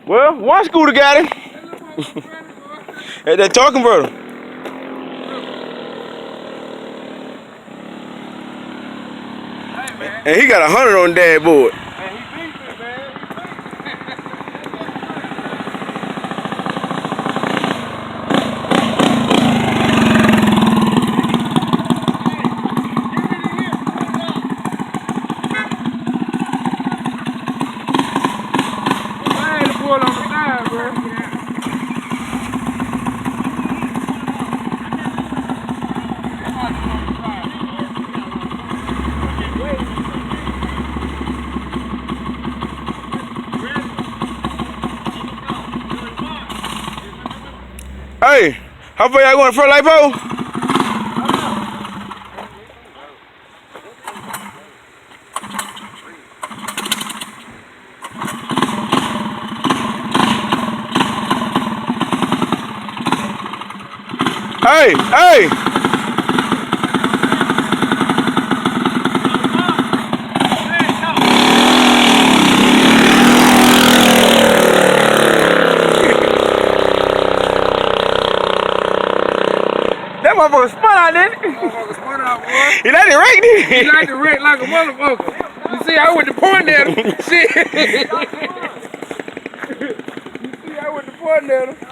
Well, one scooter got him. At that talking brother. And he got 100 on the dashboard. Hey, how far y'all going front light pole? Hey, hey! That motherfucker spun out, didn't it? Motherfucker spun out, boy. He like the wreck, didn't he? He like to wreck like a motherfucker. You see, I went to point at him. Shit. You see, I went to point at him.